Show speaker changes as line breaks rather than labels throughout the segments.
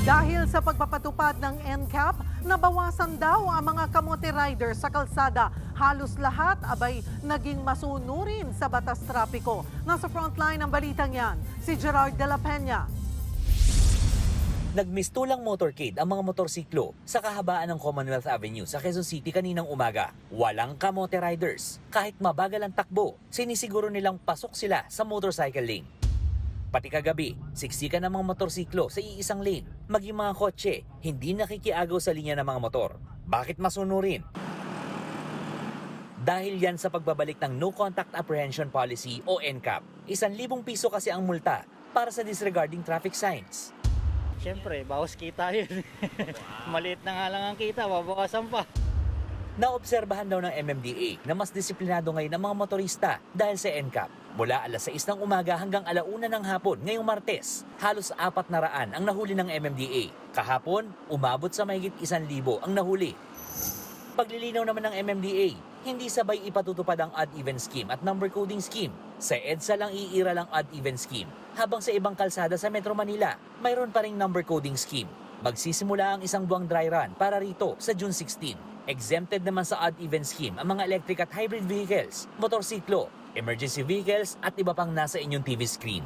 Dahil sa pagpapatupad ng NCAP, nabawasan daw ang mga kamote rider sa kalsada. Halos lahat abay naging masunurin sa batas trapiko. Nasa frontline ng balitang yan, si Gerard de la Peña.
Nagmistulang motorcade ang mga motorsiklo sa kahabaan ng Commonwealth Avenue sa Quezon City kaninang umaga. Walang kamote riders. Kahit mabagal ang takbo, sinisiguro nilang pasok sila sa motorcycle lane. Pati kagabi, siksikan ng mga motorsiklo sa iisang lane. Maging mga kotse, hindi nakikiagaw sa linya ng mga motor. Bakit masunurin? Dahil yan sa pagbabalik ng No Contact Apprehension Policy o NCAP. 1,000 piso kasi ang multa para sa disregarding traffic signs.
Siyempre, bawas kita yun. Maliit na nga lang ang kita, babawasan pa.
Naobserbahan daw ng MMDA na mas disiplinado ngayon ang mga motorista dahil sa NCAP. Mula alas 6 ng umaga hanggang 1:00 ng hapon ngayong Martes, halos 400 ang nahuli ng MMDA. Kahapon, umabot sa mahigit 1,000 ang nahuli. Paglilinaw naman ng MMDA, hindi sabay ipatutupad ang odd-even scheme at number coding scheme. Sa EDSA lang iira lang odd-even scheme, habang sa ibang kalsada sa Metro Manila, mayroon pa ring number coding scheme. Magsisimula ang isang buwang dry run para rito sa June 16. Exempted naman sa odd-even scheme ang mga electric at hybrid vehicles, motorsiklo, emergency vehicles at iba pang nasa inyong TV screen.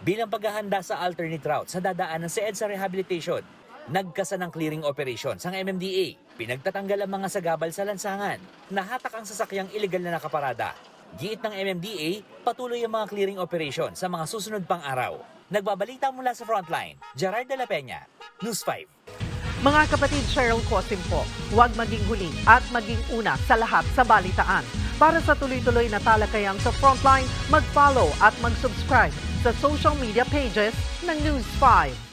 Bilang paghahanda sa alternate routes sa dadaanan sa EDSA Rehabilitation, nagkasa ng clearing operations ang MMDA. Pinagtatanggal ang mga sagabal sa lansangan. Nahatak ang sasakyang iligal na nakaparada. Giit ng MMDA, patuloy ang mga clearing operation sa mga susunod pang araw. Nagbabalita mula sa frontline, Gerard de la Peña, News 5.
Mga kapatid, Cheryl Cosim po, huwag maging huli at maging una sa lahat sa balitaan. Para sa tuloy-tuloy na talakayan sa frontline, mag-follow at mag-subscribe sa social media pages ng News 5.